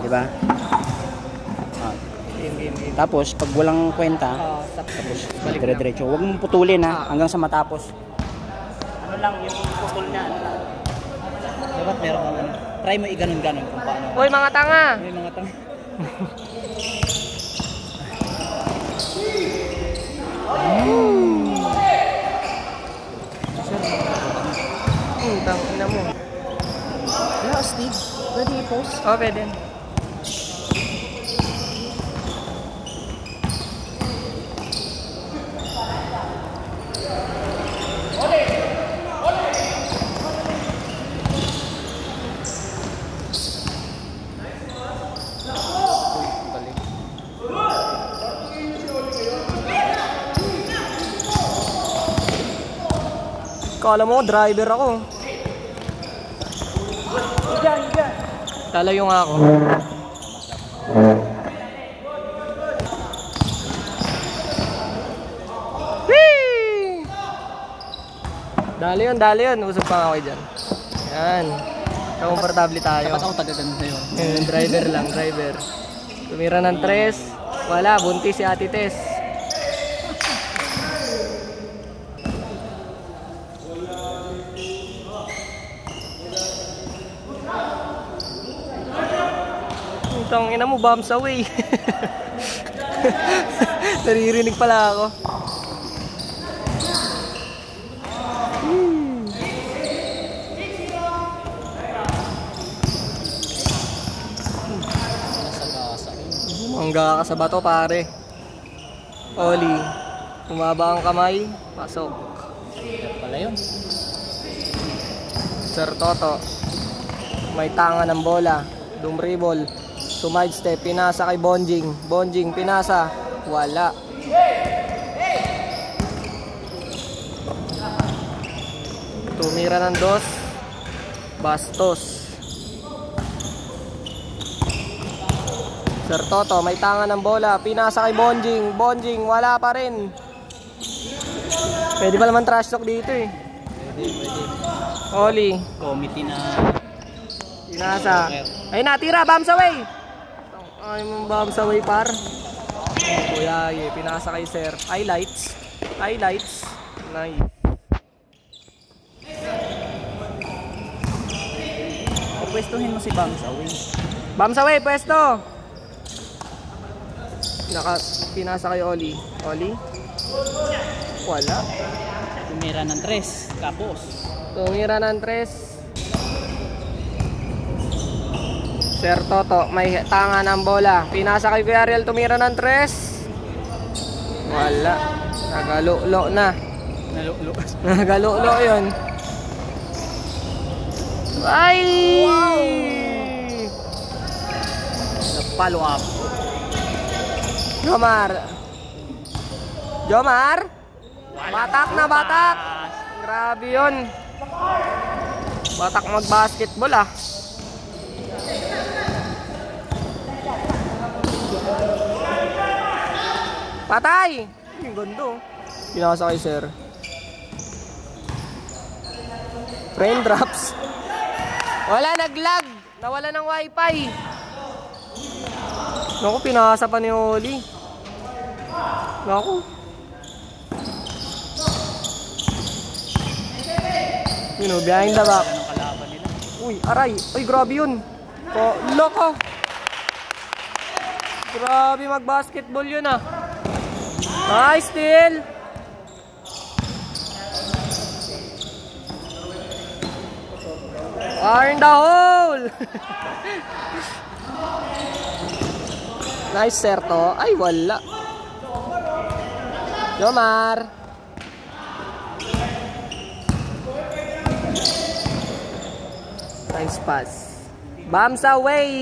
Di ba? Tapos, pag walang kwenta, tapos dire-diretso. Huwag mong putulin ha, hanggang sa matapos. Ano lang, yung putol niya, ano lang. Dapat meron kang ano. Try mo i-ganon-ganon kung paano. Uy, mga tanga! Uy, mga tanga. Tangina mo. Hello, Steve. Pwede i-post? Oh, pwede. Kala mo, driver ako. Lalayo nga ako. Whee! Dali yun. Usap pa ako dyan. Yan. Komportable tayo. Dapat ako tagagano sa'yo. Driver lang, driver. Tumira ng 3. Wala, buntis si Ate Tess. Ang ina mo, bombs away. Naririnig pala ako. Mangga ka sa bato, pare. Oli, umaba ang kamay, pasok. Pala yun. Sir Toto, may tanga ng bola. Dumribol. Sumide step, pinasa kay Bonjing. Bonjing, pinasa. Wala. Tumira ng 2. Bastos. Sir Toto, may tanga ng bola. Pinasa kay Bonjing. Bonjing, wala pa rin. Pwede pa naman trash talk dito eh. Pwede. Oli. Committee na. Pinasa. Ay natira, bombs away. Ay mong bombs away par. Kuya, pinasa kay sir. Highlights. Nice. Pwestuhin mo si Bombs away. Bombs away, pwesto. Pinasa kay Oli. Oli. Wala. Tumira ng 3. Kapos. Tumira ng 3. Sir Toto, may tanga ng bola. Pinasa kay Kuya Ariel, tumira ng 3. Wala. Nagalulo na. Nagalulo yun. Ay! Wow! Follow up. Jomar? Batak na batak. Grabe yun. Batak mag-basketball ah. Patay! Yung ganda. Pinasa kay sir. Frame drops. Wala, naglag. Nawala ng wifi. Naku, pinasa pa ni Oli. Naku. You know, behind the back. Uy, aray. Uy, grabe yun. Loko. Grabe mag-basketball yun ah. Nice steal. Fire in the hole. Nice Serto. Ay wala. Jomar. Nice pass. Bombs away.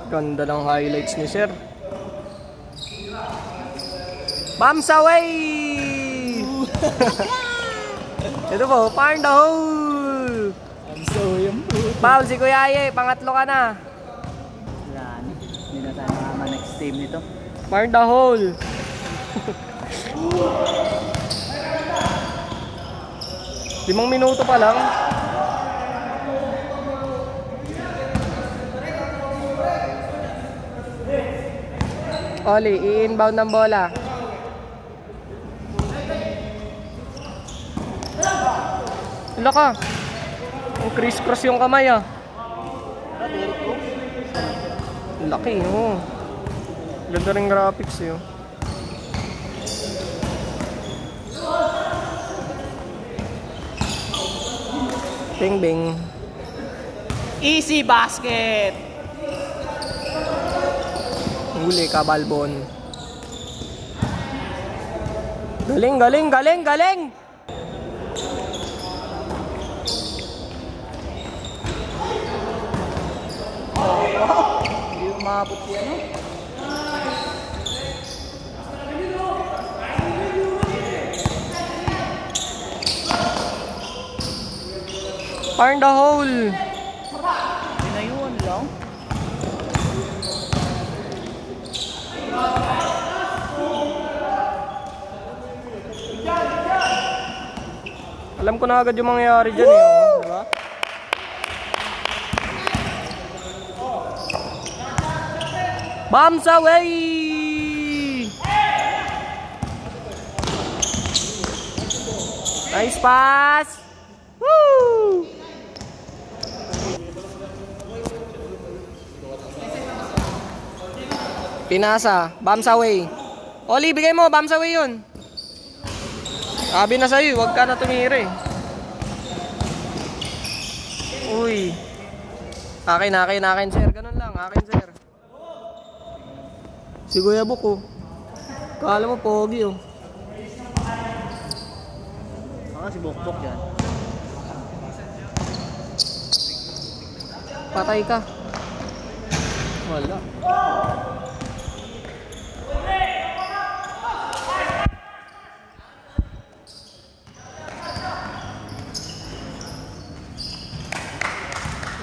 Ganda ng highlights ni sir. Bombs away! Ito po, find the hole! Foul si Kuya Aye, pangatlo ka na. Wala na. Hindi na tayo next team nito. Find the hole! Limang minuto pa lang. Oli, i-inbound ng bola. Wala ka. Ang criss-cross yung kamay ah. Laki oh. Ganda rin graphics yun. Bing bing. Easy basket! Huli ka, Balbon. Galing, galing, galing, galing! Hindi umabot yan eh. Find the hole! Pinayuan lang. Alam ko na agad yung mangyayari dyan eh. Oh. Diba? Bombs away! Nice pass! Woo! Pinasa, bombs away. Oli, bigay mo, bombs away yun. Sabi na sa'yo, huwag ka na tumira eh. Uy. Akin, sir. Ganun lang, akin, sir. Si Kuya Buk, oh. Kala mo, pogi, oh. Si Bokbok dyan. Patay ka. Wala.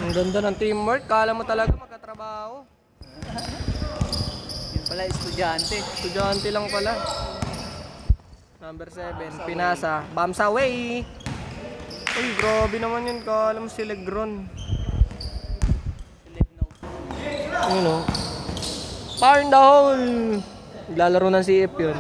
Ang ganda ng teamwork. Kala mo talaga magkatrabaho. Yun pala, estudyante. Estudyante lang pala. Number 7, Pinasa. Bombs away! Uy, grabe naman yun. Kala mo si Legron. Ano? Fire in the hole! Naglalaro ng CF yun.